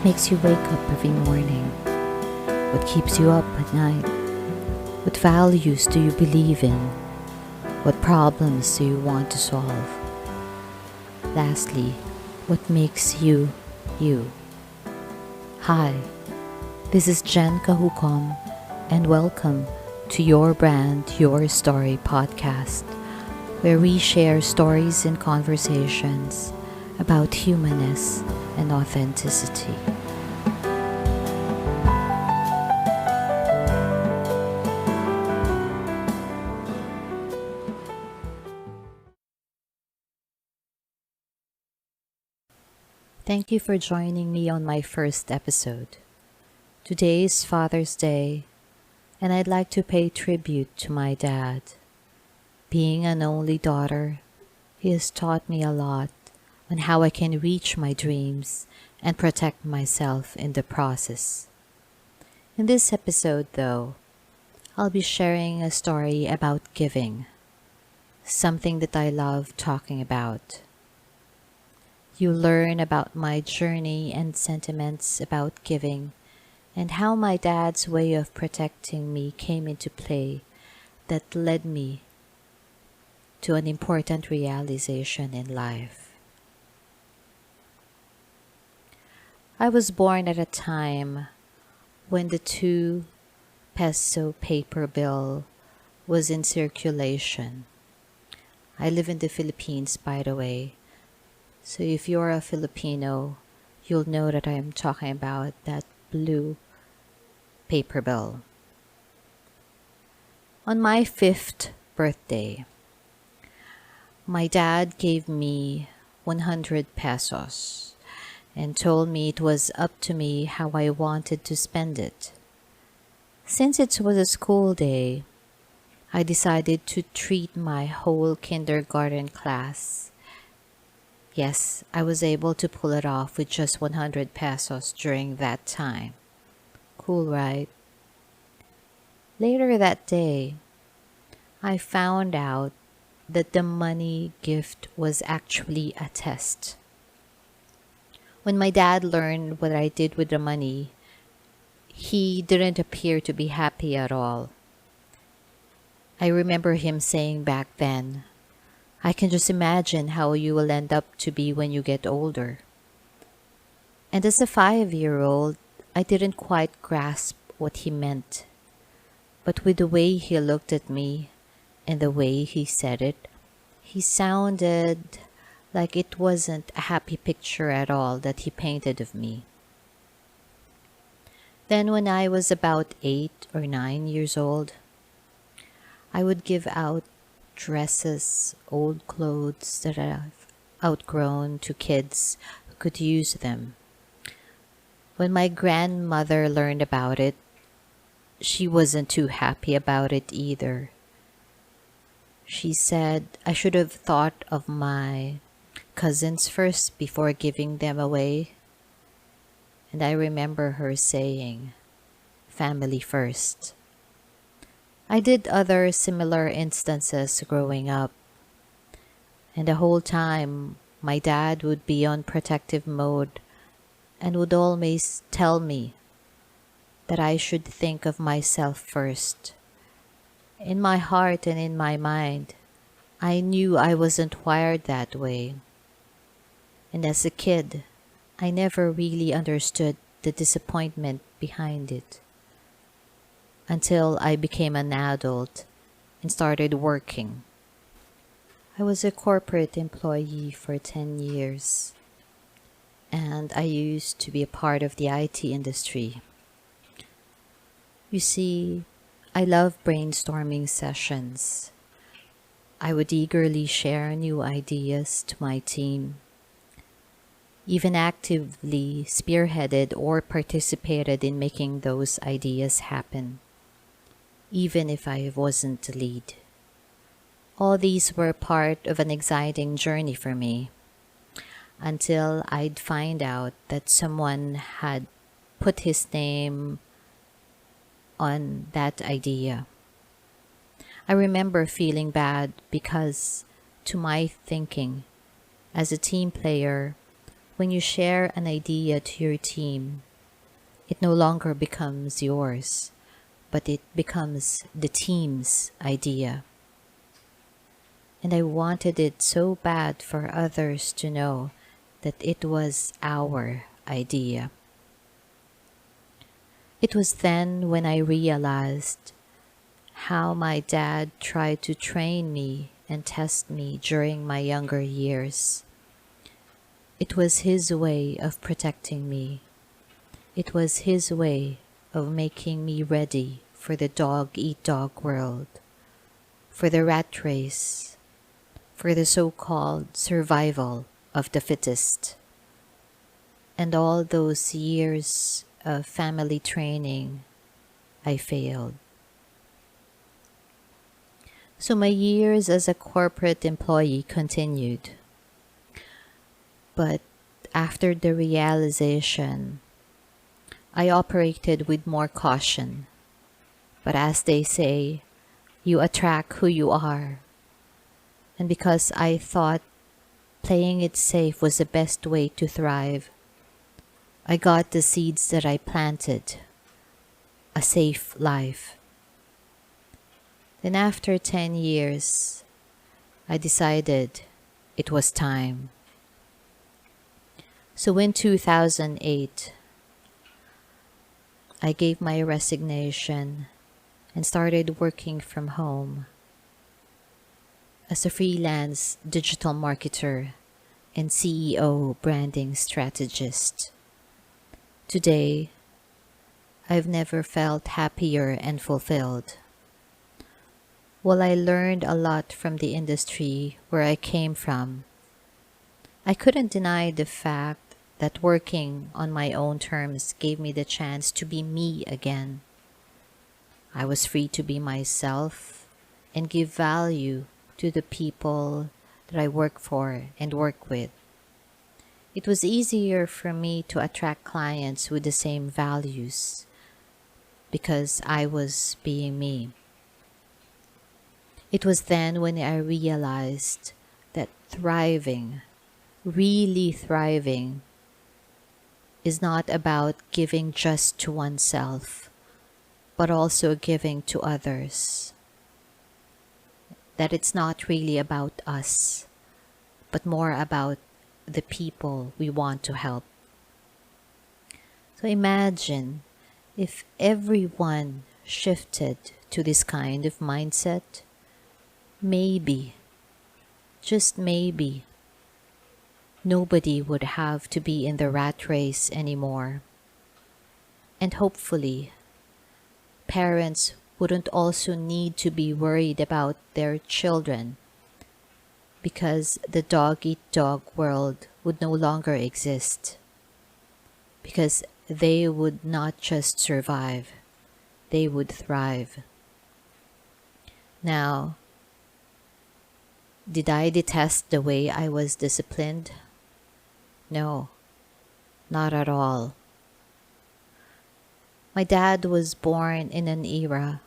makes you wake up every morning? What keeps you up at night? What values do you believe in? What problems do you want to solve? Lastly, what makes you, you? Hi, this is Jen Kahukom, and welcome to Your Brand, Your Story podcast, where we share stories and conversations about humanness and authenticity. Thank you for joining me on my first episode. Today is Father's Day, and I'd like to pay tribute to my dad. Being an only daughter, he has taught me a lot on how I can reach my dreams and protect myself in the process. In this episode, though, I'll be sharing a story about giving, something that I love talking about. You learn about my journey and sentiments about giving and how my dad's way of protecting me came into play that led me to an important realization in life. I was born at a time when the 2 peso paper bill was in circulation. I live in the Philippines, by the way. So if you're a Filipino, you'll know that I'm talking about that blue paper bill. On my 5th birthday, my dad gave me 100 pesos and told me it was up to me how I wanted to spend it. Since it was a school day, I decided to treat my whole kindergarten class. Yes, I was able to pull it off with just 100 pesos during that time. Cool, right? Later that day, I found out that the money gift was actually a test. When my dad learned what I did with the money, he didn't appear to be happy at all. I remember him saying back then, "I can just imagine how you will end up to be when you get older." And as a 5-year-old, I didn't quite grasp what he meant. But with the way he looked at me and the way he said it, he sounded like it wasn't a happy picture at all that he painted of me. Then when I was about 8 or 9 years old, I would give out dresses, old clothes that I've outgrown to kids who could use them. When my grandmother learned about it, she wasn't too happy about it either. She said I should have thought of my cousins first before giving them away. And I remember her saying, "Family first." I did other similar instances growing up, and the whole time my dad would be on protective mode and would always tell me that I should think of myself first. In my heart and in my mind, I knew I wasn't wired that way. And as a kid, I never really understood the disappointment behind it until I became an adult and started working. I was a corporate employee for 10 years, and I used to be a part of the IT industry. You see, I love brainstorming sessions. I would eagerly share new ideas to my team, even actively spearheaded or participated in making those ideas happen, even if I wasn't the lead. All these were part of an exciting journey for me until I'd find out that someone had put his name on that idea. I remember feeling bad because, to my thinking, as a team player, When you share an idea to your team, it no longer becomes yours, but it becomes the team's idea. And I wanted it so bad for others to know that it was our idea. It was then when I realized how my dad tried to train me and test me during my younger years. It was his way of protecting me. It was his way of making me ready for the dog-eat-dog world, for the rat race, for the so-called survival of the fittest. And all those years of family training, I failed. So my years as a corporate employee continued. But after the realization, I operated with more caution. But as they say, you attract who you are. And because I thought playing it safe was the best way to thrive, I got the seeds that I planted, a safe life. Then after 10 years, I decided it was time. So in 2008, I gave my resignation and started working from home as a freelance digital marketer and CEO branding strategist. Today, I've never felt happier and fulfilled. While I learned a lot from the industry where I came from, I couldn't deny the fact that working on my own terms gave me the chance to be me again. I was free to be myself and give value to the people that I work for and work with. It was easier for me to attract clients with the same values because I was being me. It was then when I realized that thriving, really thriving, is not about giving just to oneself, but also giving to others. That it's not really about us, but more about the people we want to help. So imagine if everyone shifted to this kind of mindset, maybe, just maybe, nobody would have to be in the rat race anymore. And hopefully, parents wouldn't also need to be worried about their children because the dog-eat-dog world would no longer exist. Because they would not just survive, they would thrive. Now, did I detest the way I was disciplined? No, not at all. My dad was born in an era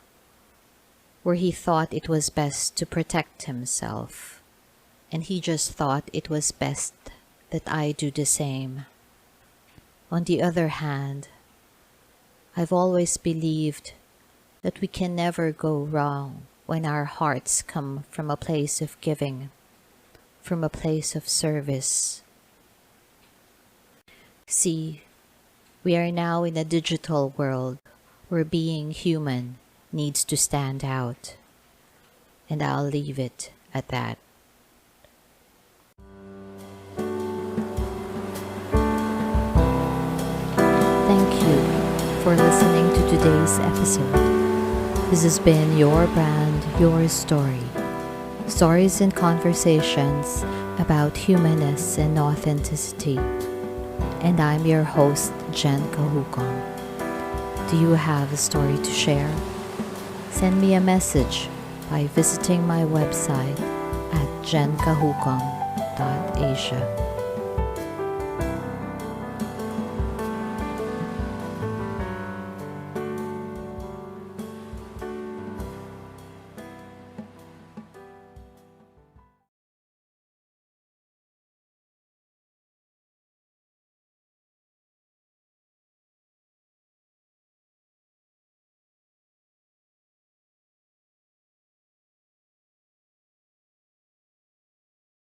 where he thought it was best to protect himself, and he just thought it was best that I do the same. On the other hand, I've always believed that we can never go wrong when our hearts come from a place of giving, from a place of service. See, we are now in a digital world where being human needs to stand out, and I'll leave it at that. Thank you for listening to today's episode. This has been Your Brand, Your Story. Stories and conversations about humanness and authenticity. And I'm your host, Jen Kahukong. Do you have a story to share? Send me a message by visiting my website at jenkahukong.asia.